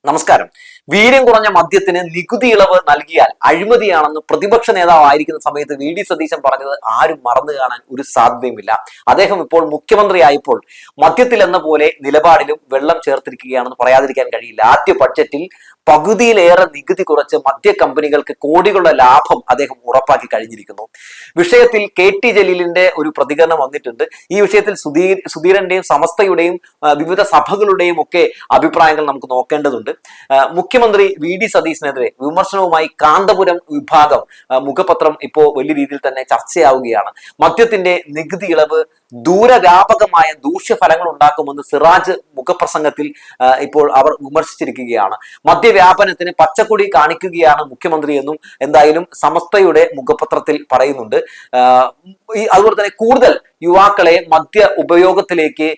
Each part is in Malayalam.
നമസ്കാരം. വീര്യം കുറഞ്ഞ മദ്യത്തിന് നികുതി ഇളവ് നൽകിയാൽ അഴിമതിയാണെന്ന് പ്രതിപക്ഷ നേതാവായിരിക്കുന്ന സമയത്ത് വി സതീശൻ പറഞ്ഞത് ആരും മറന്നു കാണാൻ ഒരു സാധ്യതയുമില്ല. അദ്ദേഹം ഇപ്പോൾ മുഖ്യമന്ത്രിയായപ്പോൾ മദ്യത്തിൽ എന്ന പോലെ നിലപാടിലും വെള്ളം ചേർത്തിരിക്കുകയാണെന്ന് പറയാതിരിക്കാൻ കഴിയില്ല. ആദ്യ ബഡ്ജറ്റിൽ പകുതിയിലേറെ നികുതി കുറച്ച് മദ്യ കമ്പനികൾക്ക് കോടികളുടെ ലാഭം അദ്ദേഹം ഉറപ്പാക്കി കഴിഞ്ഞിരിക്കുന്നു. വിഷയത്തിൽ KT ജലീലിന്റെ ഒരു പ്രതികരണം വന്നിട്ടുണ്ട്. ഈ വിഷയത്തിൽ സുധീരന്റെയും സമസ്തയുടെയും വിവിധ സഭകളുടെയും ഒക്കെ അഭിപ്രായങ്ങൾ നമുക്ക് നോക്കേണ്ടതുണ്ട്. മുഖ്യമന്ത്രി വി സതീശനെതിരെ വിമർശനവുമായി കാന്തപുരം വിഭാഗം മുഖപത്രം ഇപ്പോൾ വലിയ രീതിയിൽ തന്നെ ചർച്ചയാവുകയാണ്. മദ്യത്തിന്റെ നികുതി ഇളവ് ദൂരവ്യാപകമായ ദൂഷ്യഫലങ്ങൾ ഉണ്ടാക്കുമെന്ന് സിറാജ് മുഖപ്രസംഗത്തിൽ ഇപ്പോൾ അവർ വിമർശിച്ചിരിക്കുകയാണ്. മദ്യവ്യാപനത്തിന് പച്ചക്കൊടി കാണിക്കുകയാണ് മുഖ്യമന്ത്രി എന്നും എന്തായാലും സമസ്തയുടെ മുഖപത്രത്തിൽ പറയുന്നുണ്ട്. അതുപോലെ തന്നെ കൂടുതൽ യുവാക്കളെ മദ്യ ഉപയോഗത്തിലേക്ക്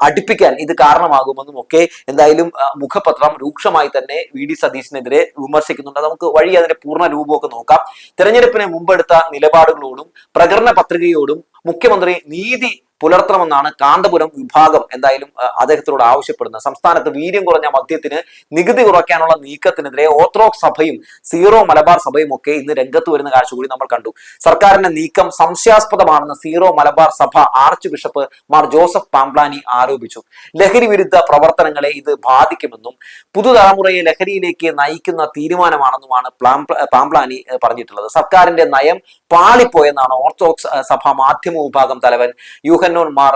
അടുപ്പിക്കാൻ ഇത് കാരണമാകുമെന്നും ഒക്കെ എന്തായാലും മുഖപത്രം രൂക്ഷമായി തന്നെ വി സതീശനെതിരെ വിമർശിക്കുന്നുണ്ട്. നമുക്ക് വഴി അതിന്റെ പൂർണ്ണ രൂപമൊക്കെ നോക്കാം. തെരഞ്ഞെടുപ്പിന് മുമ്പെടുത്ത നിലപാടുകളോടും പ്രകടന പത്രികയോടും മുഖ്യമന്ത്രി നീതി പുലർത്തണമെന്നാണ് കാന്തപുരം വിഭാഗം എന്തായാലും അദ്ദേഹത്തിനോട് ആവശ്യപ്പെടുന്നത്. സംസ്ഥാനത്ത് വീര്യം കുറഞ്ഞ മദ്യത്തിന് നികുതി കുറയ്ക്കാനുള്ള നീക്കത്തിനെതിരെ ഓർത്തഡോക്സ് സഭയും സീറോ മലബാർ സഭയും ഒക്കെ ഇന്ന് രംഗത്ത് വരുന്ന കാഴ്ച കൂടി നമ്മൾ കണ്ടു. സർക്കാരിന്റെ നീക്കം സംശയാസ്പദമാണെന്ന് സീറോ മലബാർ സഭ arch bishop Mar Joseph Pamplany ആരോപിച്ചു. ലഹരി വിരുദ്ധ പ്രവർത്തനങ്ങളെ ഇത് ബാധിക്കുമെന്നും പുതുതലമുറയെ ലഹരിയിലേക്ക് നയിക്കുന്ന തീരുമാനമാണെന്നുമാണ് പാംപ്ലാനി പറഞ്ഞിട്ടുള്ളത്. സർക്കാരിന്റെ നയം പാളിപ്പോയെന്നാണ് ഓർത്തഡോക്സ് സഭ മാധ്യമ വിഭാഗം തലവൻ യൂഹന്നോൻ മാർ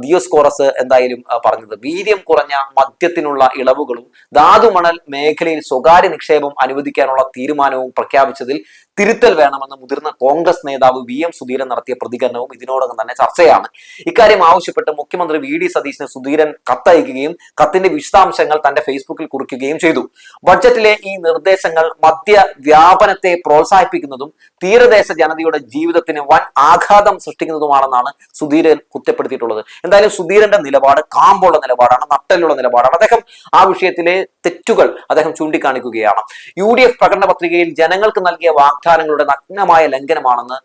ദിയോസ്കോറസ് എന്തായാലും പറഞ്ഞത്. വീര്യം കുറഞ്ഞ മദ്യത്തിനുള്ള ഇളവുകളും ധാതുമണൽ മേഖലയിൽ സ്വകാര്യ നിക്ഷേപം അനുവദിക്കാനുള്ള തീരുമാനവും പ്രഖ്യാപിച്ചതിൽ തിരുത്തൽ വേണമെന്ന് മുതിർന്ന കോൺഗ്രസ് നേതാവ് VM സുധീരൻ നടത്തിയ പ്രതികരണവും ഇതിനോടകം തന്നെ ചർച്ചയാണ്. ഇക്കാര്യം ആവശ്യപ്പെട്ട് മുഖ്യമന്ത്രി വി സതീശന് സുധീരൻ കത്തയക്കുകയും കത്തിന്റെ വിശദാംശങ്ങൾ തന്റെ ഫേസ്ബുക്കിൽ കുറിക്കുകയും ചെയ്തു. ബഡ്ജറ്റിലെ ഈ നിർദ്ദേശങ്ങൾ മദ്യ വ്യാപനത്തെ പ്രോത്സാഹിപ്പിക്കുന്നതും തീരദേശ ജനതയുടെ ജീവിതത്തിന് വൻ ആഘാതം സൃഷ്ടിക്കുന്നതുമാണെന്നാണ് സുധീരൻ കുറ്റപ്പെടുത്തിയിട്ടുള്ളത്. എന്തായാലും സുധീരന്റെ നിലപാട് കാമ്പുള്ള നിലപാടാണ്, നട്ടലുള്ള നിലപാടാണ്. അദ്ദേഹം ആ വിഷയത്തിലെ തെറ്റുകൾ അദ്ദേഹം ചൂണ്ടിക്കാണിക്കുകയാണ്. UDF പ്രകടന പത്രികയിൽ ജനങ്ങൾക്ക് നൽകിയ വാഗ്ദാനങ്ങളുടെ നഗ്നമായ ലംഘനമാണെന്ന്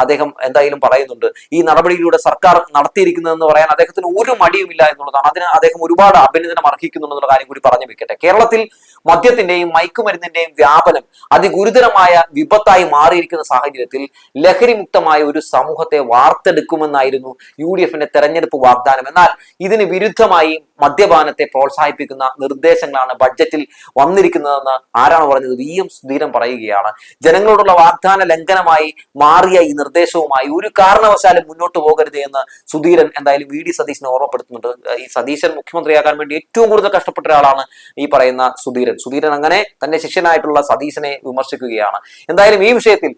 അദ്ദേഹം എന്തായാലും പറയുന്നുണ്ട്. ഈ നടപടിയിലൂടെ സർക്കാർ നടത്തിയിരിക്കുന്നതെന്ന് പറയാൻ അദ്ദേഹത്തിന് ഒരു മടിയുമില്ല എന്നുള്ളതാണ്. അതിന് അദ്ദേഹം ഒരുപാട് അഭിനന്ദനം അർഹിക്കുന്നുണ്ടെന്നുള്ള കാര്യം കൂടി പറഞ്ഞു വെക്കട്ടെ. കേരളത്തിൽ മദ്യത്തിന്റെയും മയക്കുമരുന്നിന്റെയും വ്യാപനം അതിഗുരുതരമായ വിപത്തായി മാറിയിരിക്കുന്ന സാഹചര്യത്തിൽ ലഹരി മുക്തമായ ഒരു സമൂഹത്തെ വാർത്തെടുക്കുമെന്നായിരുന്നു UDFന്റെ തെരഞ്ഞെടുപ്പ് വാഗ്ദാനം. എന്നാൽ ഇതിന് വിരുദ്ധമായി മദ്യപാനത്തെ പ്രോത്സാഹിപ്പിക്കുന്ന നിർദ്ദേശങ്ങളാണ് ബഡ്ജറ്റിൽ വന്നിരിക്കുന്നതെന്ന് ആരാണ് പറഞ്ഞത്? VM സുധീരൻ പറയുകയാണ്. ജനങ്ങളോടുള്ള വാഗ്ദാന ലംഘനമായി മാറിയ ഈ നിർദ്ദേശവുമായി ഒരു കാരണവശാലും മുന്നോട്ട് പോകരുത് എന്ന് സുധീരൻ എന്തായാലും വി സതീശനെ ഓർമ്മപ്പെടുത്തുന്നുണ്ട്. ഈ സതീശൻ മുഖ്യമന്ത്രിയാകാൻ വേണ്ടി ഏറ്റവും കൂടുതൽ കഷ്ടപ്പെട്ട ഒരാളാണ് ഈ പറയുന്ന സുധീരൻ അങ്ങനെ തന്റെ ശിഷ്യനായിട്ടുള്ള സതീശനെ വിമർശിക്കുകയാണ്. എന്തായാലും ഈ വിഷയത്തിൽ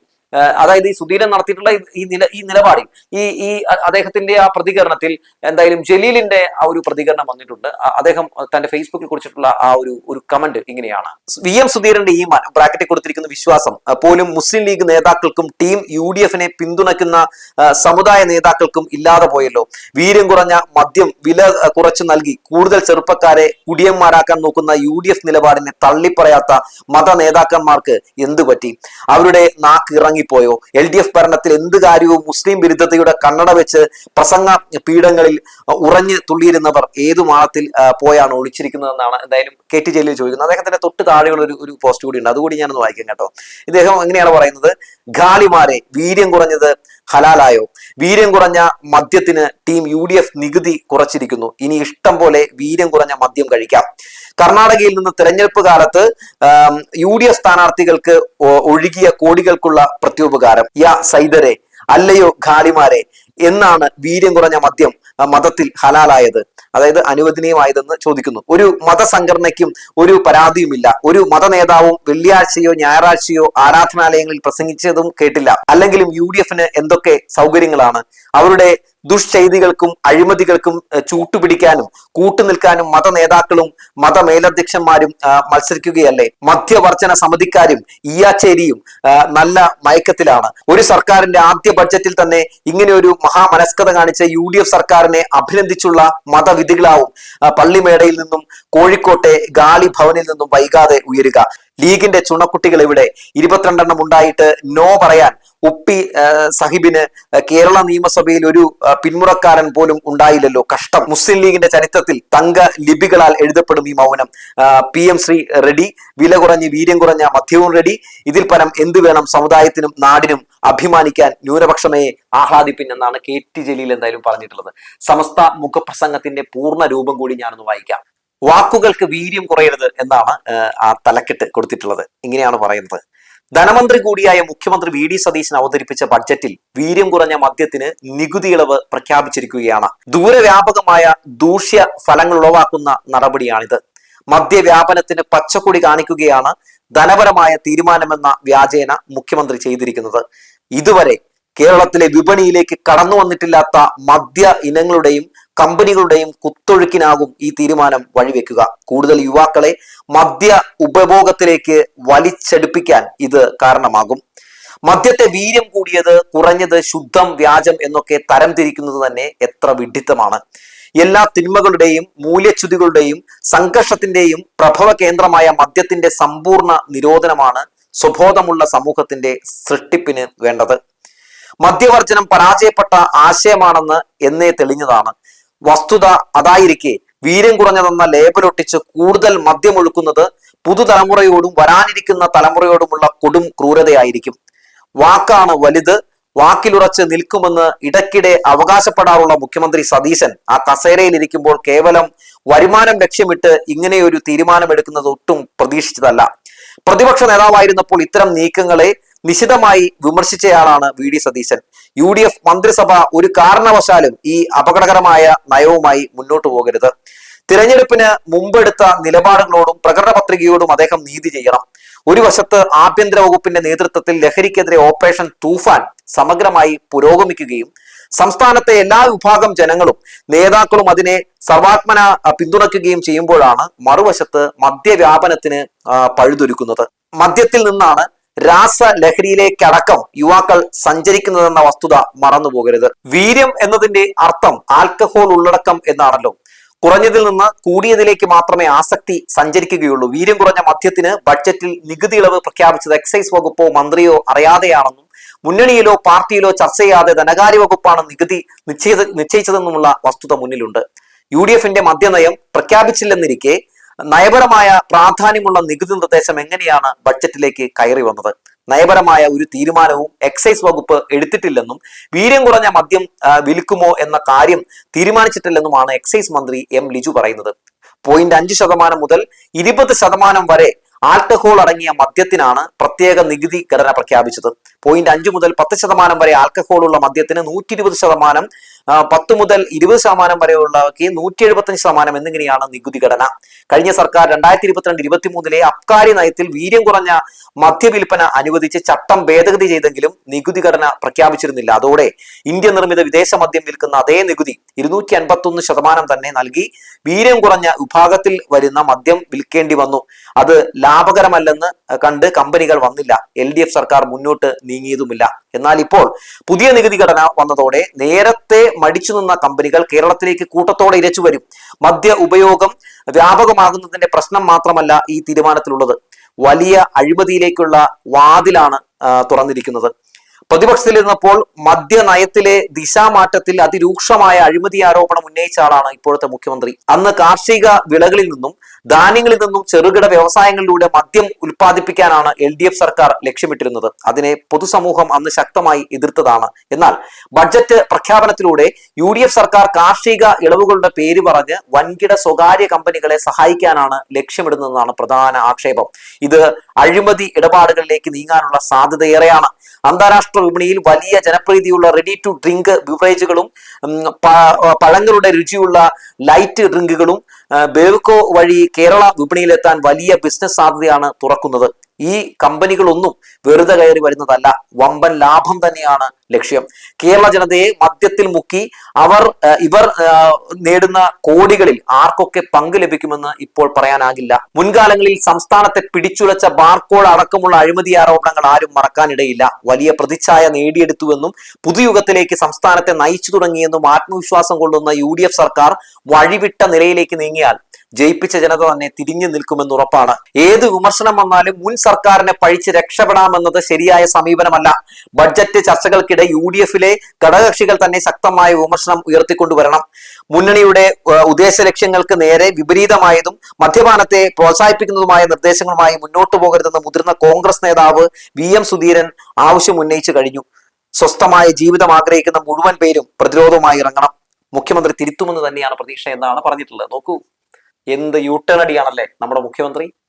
അതായത് ഈ സുധീരൻ നടത്തിയിട്ടുള്ള ഈ നിലപാടിൽ ഈ അദ്ദേഹത്തിന്റെ ആ പ്രതികരണത്തിൽ എന്തായാലും ജലീലിന്റെ ആ ഒരു പ്രതികരണം വന്നിട്ടുണ്ട്. അദ്ദേഹം തന്റെ ഫേസ്ബുക്കിൽ കുറിച്ചിട്ടുള്ള ആ ഒരു കമന്റ് ഇങ്ങനെയാണ്: VM സുധീരന്റെ ഈ ബ്രാക്കറ്റിൽ കൊടുത്തിരിക്കുന്ന വിശ്വാസം പോലും മുസ്ലിം ലീഗ് നേതാക്കൾക്കും ടീം UDFനെ പിന്തുണയ്ക്കുന്ന സമുദായ നേതാക്കൾക്കും ഇല്ലാതെ പോയല്ലോ. വീര്യം കുറഞ്ഞ മദ്യം വില കുറച്ചു നൽകി കൂടുതൽ ചെറുപ്പക്കാരെ കുടിയന്മാരാക്കാൻ നോക്കുന്ന UDF നിലപാടിനെ തള്ളിപ്പറയാത്ത മത നേതാക്കന്മാർക്ക് എന്തു പറ്റി? അവരുടെ നാക്ക് ഇറങ്ങിപ്പോയോ? LDF ഭരണത്തിൽ എന്ത് കാര്യവും മുസ്ലിം വിരുദ്ധതയുടെ കണ്ണട വെച്ച് പ്രസംഗ പീഠങ്ങളിൽ ഉറഞ്ഞു തുള്ളിയിരുന്നവർ ഏതു മാളത്തിൽ പോയാണ് ഒളിച്ചിരിക്കുന്നതെന്നാണ് എന്തായാലും KT ജലീൽ ചോദിക്കുന്നത്. അദ്ദേഹത്തിന്റെ തൊട്ട് താഴെയുള്ള ഒരു പോസ്റ്റ് കൂടി ഉണ്ട്, അതുകൂടി ഞാനൊന്ന് വായിക്കാം കേട്ടോ. ഇദ്ദേഹം എങ്ങനെയാണ് പറയുന്നത്: ഖാലിമാരെ, വീര്യം കുറഞ്ഞത് ഹലാലായോ? വീര്യം കുറഞ്ഞ മദ്യത്തിന് ടീം UDF നികുതി കുറച്ചിരിക്കുന്നു. ഇനി ഇഷ്ടം പോലെ വീര്യം കുറഞ്ഞ മദ്യം കഴിക്കാം. കർണാടകയിൽ നിന്ന് തെരഞ്ഞെടുപ്പ് കാലത്ത് UDF സ്ഥാനാർത്ഥികൾക്ക് ഒഴുകിയ കോടികൾക്കുള്ള പ്രത്യുപകാരം. യാ സൈദരെ, അല്ലയോ ഖാലിമാരെ, എന്നാണ് വീര്യം കുറഞ്ഞ മദ്യം മതത്തിൽ ഹലാലായത്, അതായത് അനുവദനീയമായതെന്ന് ചോദിക്കുന്നു. ഒരു മതസംഘടനയ്ക്കും ഒരു പരാതിയുമില്ല. ഒരു മത നേതാവും വെള്ളിയാഴ്ചയോ ഞായറാഴ്ചയോ ആരാധനാലയങ്ങളിൽ പ്രസംഗിച്ചതും കേട്ടില്ല. അല്ലെങ്കിലും UDFന് എന്തൊക്കെ സൗകര്യങ്ങളാണ്! അവരുടെ ദുഷ്ചെയ്തികൾക്കും അഴിമതികൾക്കും ചൂട്ടുപിടിക്കാനും കൂട്ടുനിൽക്കാനും മത നേതാക്കളും മതമേലധ്യക്ഷന്മാരും മത്സരിക്കുകയല്ലേ. മദ്യവർജന സമിതിക്കാരും ഈയാച്ചേരിയും നല്ല മയക്കത്തിലാണ്. ഒരു സർക്കാരിന്റെ ആദ്യ ബഡ്ജറ്റിൽ തന്നെ ഇങ്ങനെ ഒരു മഹാമനസ്കത കാണിച്ച UDF സർക്കാരിനെ അഭിനന്ദിച്ചുള്ള മതവിധികളാവും പള്ളിമേടയിൽ നിന്നും കോഴിക്കോട്ടെ ഗാലി ഭവനിൽ നിന്നും വൈകാതെ ഉയരുക. ലീഗിന്റെ ചുണക്കുട്ടികൾ ഇവിടെ 22 ഉണ്ടായിട്ട് നോ പറയാൻ ഉപ്പി സാഹിബിന് കേരള നിയമസഭയിൽ ഒരു പിന്മുറക്കാരൻ പോലും ഉണ്ടായില്ലല്ലോ. കഷ്ടം. മുസ്ലിം ലീഗിന്റെ ചരിത്രത്തിൽ തങ്ക ലിപികളാൽ എഴുതപ്പെടും ഈ മൗനം. PM ശ്രീ റെഡി, വില കുറഞ്ഞ് വീര്യം കുറഞ്ഞ മദ്യവും റെഡി, ഇതിൽ പരം എന്ത് വേണം സമുദായത്തിനും നാടിനും അഭിമാനിക്കാൻ, ന്യൂനപക്ഷമേ ആഹ്ലാദിപ്പിൻ എന്നാണ് KT ജലീൽ എന്തായാലും പറഞ്ഞിട്ടുള്ളത്. സമസ്ത മുഖപ്രസംഗത്തിന്റെ പൂർണ്ണ രൂപം കൂടി ഞാനൊന്ന് വായിക്കാം. വാക്കുകൾക്ക് വീര്യം കുറയരുത് എന്നാണ് ആ തലക്കെട്ട് കൊടുത്തിട്ടുള്ളത്. ഇങ്ങനെയാണ് പറയുന്നത്: ധനമന്ത്രി കൂടിയായ മുഖ്യമന്ത്രി VD സതീശൻ അവതരിപ്പിച്ച ബഡ്ജറ്റിൽ വീര്യം കുറഞ്ഞ മദ്യത്തിന് നികുതി ഇളവ് പ്രഖ്യാപിച്ചിരിക്കുകയാണ്. ദൂരവ്യാപകമായ ദൂഷ്യ ഫലങ്ങൾ ഉളവാക്കുന്ന നടപടിയാണിത്. മദ്യവ്യാപനത്തിന് പച്ചക്കൊടി കാണിക്കുകയാണ് ധനപരമായ തീരുമാനമെന്ന വ്യാജേന മുഖ്യമന്ത്രി ചെയ്തിരിക്കുന്നത്. ഇതുവരെ കേരളത്തിലെ വിപണിയിലേക്ക് കടന്നു വന്നിട്ടില്ലാത്ത മദ്യ ഇനങ്ങളുടെയും കമ്പനികളുടെയും കുത്തൊഴുക്കിനാകും ഈ തീരുമാനം വഴിവെക്കുക. കൂടുതൽ യുവാക്കളെ മദ്യ ഉപഭോഗത്തിലേക്ക് വലിച്ചെടുപ്പിക്കാൻ ഇത് കാരണമാകും. മദ്യത്തെ വീര്യം കൂടിയത്, കുറഞ്ഞത്, ശുദ്ധം, വ്യാജം എന്നൊക്കെ തരംതിരിക്കുന്നത് തന്നെ എത്ര വിഡ്ഢിത്തമാണ്. എല്ലാ തിന്മകളുടെയും മൂല്യച്യുതികളുടെയും സംഘർഷത്തിന്റെയും പ്രഭവ കേന്ദ്രമായ മദ്യത്തിന്റെ സമ്പൂർണ്ണ നിരോധനമാണ് സ്വബോധമുള്ള സമൂഹത്തിന്റെ സൃഷ്ടിപ്പിന് വേണ്ടത്. മദ്യവർജനം പരാജയപ്പെട്ട ആശയമാണെന്ന് എന്നേ തെളിഞ്ഞതാണ്. വസ്തുത അതായിരിക്കെ വീര്യം കുറഞ്ഞതെന്ന ലേബലൊട്ടിച്ച് കൂടുതൽ മദ്യമൊഴുക്കുന്നത് പുതുതലമുറയോടും വരാനിരിക്കുന്ന തലമുറയോടുമുള്ള കൊടും ക്രൂരതയായിരിക്കും. വാക്കാണ് വലുത്, വാക്കിലുറച്ച് നിൽക്കുമെന്ന് ഇടയ്ക്കിടെ അവകാശപ്പെടാറുള്ള മുഖ്യമന്ത്രി സതീശൻ ആ കസേരയിൽ ഇരിക്കുമ്പോൾ കേവലം വരുമാനം ലക്ഷ്യമിട്ട് ഇങ്ങനെയൊരു തീരുമാനമെടുക്കുന്നത് ഒട്ടും പ്രതീക്ഷിച്ചതല്ല. പ്രതിപക്ഷ നേതാവായിരുന്നപ്പോൾ ഇത്തരം നീക്കങ്ങളെ നിശിതമായി വിമർശിച്ചയാളാണ് VD സതീശൻ. UDF മന്ത്രിസഭ ഒരു കാരണവശാലും ഈ അപകടകരമായ നയവുമായി മുന്നോട്ട് പോകരുത്. തിരഞ്ഞെടുപ്പിന് മുമ്പെടുത്ത നിലപാടുകളോടും പ്രകടന പത്രികയോടും അദ്ദേഹം നീതി ചെയ്യണം. ഒരു വശത്ത് ആഭ്യന്തര വകുപ്പിന്റെ നേതൃത്വത്തിൽ ലഹരിക്കെതിരെ ഓപ്പറേഷൻ തൂഫാൻ സമഗ്രമായി പുരോഗമിക്കുകയും സംസ്ഥാനത്തെ എല്ലാ വിഭാഗം ജനങ്ങളും നേതാക്കളും അതിനെ സർവാത്മന പിന്തുണയ്ക്കുകയും ചെയ്യുമ്പോഴാണ് മറുവശത്ത് മദ്യവ്യാപനത്തിന് പഴുതൊരുക്കുന്നത്. മദ്യത്തിൽ നിന്നാണ് രാസലഹരിയിലേക്കടക്കം യുവാക്കൾ സഞ്ചരിക്കുന്നതെന്ന വസ്തുത മറന്നുപോകരുത്. വീര്യം എന്നതിന്റെ അർത്ഥം ആൽക്കഹോൾ ഉള്ളടക്കം എന്നാണല്ലോ. കുറഞ്ഞതിൽ നിന്ന് കൂടിയതിലേക്ക് മാത്രമേ ആസക്തി സഞ്ചരിക്കുകയുള്ളൂ. വീര്യം കുറഞ്ഞ മദ്യത്തിന് ബഡ്ജറ്റിൽ നികുതി ഇളവ് പ്രഖ്യാപിച്ചത് എക്സൈസ് വകുപ്പോ മന്ത്രിയോ അറിയാതെയാണെന്നും മുന്നണിയിലോ പാർട്ടിയിലോ ചർച്ച ചെയ്യാതെ ധനകാര്യ വകുപ്പാണ് നികുതി നിശ്ചയിച്ചതെന്നുമുള്ള വസ്തുത മുന്നിലുണ്ട്. UDFന്റെ മദ്യനയം പ്രഖ്യാപിച്ചില്ലെന്നിരിക്കെ നയപരമായ പ്രാധാന്യമുള്ള നികുതി നിർദ്ദേശം എങ്ങനെയാണ് ബഡ്ജറ്റിലേക്ക് കയറി വന്നത്? നയപരമായ ഒരു തീരുമാനവും എക്സൈസ് വകുപ്പ് എടുത്തിട്ടില്ലെന്നും വീര്യം കുറഞ്ഞ മദ്യം വിൽക്കുമോ എന്ന കാര്യം തീരുമാനിച്ചിട്ടില്ലെന്നുമാണ് എക്സൈസ് മന്ത്രി M ലിജു പറയുന്നത്. 0.5% മുതൽ 20% വരെ ആൽക്കഹോൾ അടങ്ങിയ മദ്യത്തിനാണ് പ്രത്യേക നികുതി ഘടന പ്രഖ്യാപിച്ചത്. 0.5 മുതൽ 10% വരെ ആൽക്കഹോൾ ഉള്ള മദ്യത്തിന് 120%, 10 മുതൽ 20% വരെയുള്ളവയ്ക്ക് 175% എന്നിങ്ങനെയാണ് നികുതി ഘടന. കഴിഞ്ഞ സർക്കാർ 2022-23 അബ്കാരി നയത്തിൽ വീര്യം കുറഞ്ഞ മദ്യവിൽപ്പന അനുവദിച്ച് ചട്ടം ഭേദഗതി ചെയ്തെങ്കിലും നികുതി ഘടന പ്രഖ്യാപിച്ചിരുന്നില്ല. അതോടെ ഇന്ത്യ നിർമ്മിത വിദേശ മദ്യം വിൽക്കുന്ന അതേ നികുതി 251% തന്നെ നൽകി വീര്യം കുറഞ്ഞ വിഭാഗത്തിൽ വരുന്ന മദ്യം വിൽക്കേണ്ടി വന്നു. അത് ലാഭകരമല്ലെന്ന് കണ്ട് കമ്പനികൾ വന്നില്ല. LDF സർക്കാർ മുന്നോട്ട് നീങ്ങിയതുമില്ല. എന്നാൽ ഇപ്പോൾ പുതിയ നികുതി ഘടന വന്നതോടെ നേരത്തെ മടിച്ചു നിന്ന കമ്പനികൾ കേരളത്തിലേക്ക് കൂട്ടത്തോടെ ഇരച്ചു വരും. മദ്യ ഉപയോഗം വ്യാപകമാകുന്നതിന്റെ പ്രശ്നം മാത്രമല്ല ഈ തീരുമാനത്തിലുള്ളത്, വലിയ അഴിമതിയിലേക്കുള്ള വാതിലാണ് തുറന്നിരിക്കുന്നത്. പ്രതിപക്ഷത്തിലിരുന്നപ്പോൾ മദ്യനയത്തിലെ ദിശാമാറ്റത്തിൽ അതിരൂക്ഷമായ അഴിമതി ആരോപണം ഉന്നയിച്ച ആളാണ് ഇപ്പോഴത്തെ മുഖ്യമന്ത്രി. അന്ന് കാർഷിക വിളകളിൽ നിന്നും ധാന്യങ്ങളിൽ നിന്നും ചെറുകിട വ്യവസായങ്ങളിലൂടെ മദ്യം ഉൽപ്പാദിപ്പിക്കാനാണ് LDF സർക്കാർ ലക്ഷ്യമിട്ടിരുന്നത്. അതിനെ പൊതുസമൂഹം അന്ന് ശക്തമായി എതിർത്തതാണ്. എന്നാൽ ബഡ്ജറ്റ് പ്രഖ്യാപനത്തിലൂടെ UDF സർക്കാർ കാർഷിക ഇളവുകളുടെ പേര് പറഞ്ഞ് വൻകിട സ്വകാര്യ കമ്പനികളെ സഹായിക്കാനാണ് ലക്ഷ്യമിടുന്നതെന്നാണ് പ്രധാന ആക്ഷേപം. ഇത് അഴിമതി ഇടപാടുകളിലേക്ക് നീങ്ങാനുള്ള സാധ്യതയേറെയാണ്. അന്താരാഷ്ട്ര വിപണിയിൽ വലിയ ജനപ്രീതിയുള്ള റെഡി ടു ഡ്രിങ്ക് ബിവറേജുകളും പഴങ്ങളുടെ രുചിയുള്ള ലൈറ്റ് ഡ്രിങ്കുകളും ബേവ്കോ വഴി കേരള വിപണിയിലെത്താൻ വലിയ ബിസിനസ് സാധ്യതയാണ് തുറക്കുന്നത്. ഈ കമ്പനികളൊന്നും വെറുതെ കയറി വരുന്നതല്ല, വമ്പൻ ലാഭം തന്നെയാണ് ലക്ഷ്യം. കേരള ജനതയെ മദ്യത്തിൽ മുക്കി ഇവർ നേടുന്ന കോടികളിൽ ആർക്കൊക്കെ പങ്ക് ലഭിക്കുമെന്ന് ഇപ്പോൾ പറയാനാകില്ല. മുൻകാലങ്ങളിൽ സംസ്ഥാനത്തെ പിടിച്ചുലച്ച ബാർകോഡ് അടക്കമുള്ള അഴിമതി ആരോപണങ്ങൾ ആരും മറക്കാനിടയില്ല. വലിയ പ്രതിച്ഛായ നേടിയെടുത്തുവെന്നും പുതുയുഗത്തിലേക്ക് സംസ്ഥാനത്തെ നയിച്ചു തുടങ്ങിയെന്നും ആത്മവിശ്വാസം കൊള്ളുന്ന UDF സർക്കാർ വഴിവിട്ട നിലയിലേക്ക് നീങ്ങിയാൽ ജയിപ്പിച്ച ജനത തന്നെ തിരിഞ്ഞു നിൽക്കുമെന്ന് ഉറപ്പാണ്. ഏത് വിമർശനം വന്നാലും മുൻ സർക്കാരിനെ പഴിച്ച് രക്ഷപ്പെടാമെന്നത് ശരിയായ സമീപനമല്ല. ബഡ്ജറ്റ് ചർച്ചകൾക്കിടെ UDF-ലെ ഘടകകക്ഷികൾ തന്നെ ശക്തമായ വിമർശനം ഉയർത്തിക്കൊണ്ടുവരണം. മുന്നണിയുടെ ഉദ്ദേശ ലക്ഷ്യങ്ങൾക്ക് നേരെ വിപരീതമായതും മദ്യപാനത്തെ പ്രോത്സാഹിപ്പിക്കുന്നതുമായ നിർദ്ദേശങ്ങളുമായി മുന്നോട്ടു പോകരുതെന്ന് മുതിർന്ന കോൺഗ്രസ് നേതാവ് VM സുധീരൻ ആവശ്യം ഉന്നയിച്ചു കഴിഞ്ഞു. സ്വസ്ഥമായ ജീവിതം ആഗ്രഹിക്കുന്ന മുഴുവൻ പേരും പ്രതിരോധവുമായി ഇറങ്ങണം. മുഖ്യമന്ത്രി തിരുത്തുമെന്ന് തന്നെയാണ് പ്രതീക്ഷ എന്നാണ് പറഞ്ഞിട്ടുള്ളത്. നോക്കൂ, എന്ത് യൂട്ടേൺ അടിയാണല്ലേ നമ്മുടെ മുഖ്യമന്ത്രി.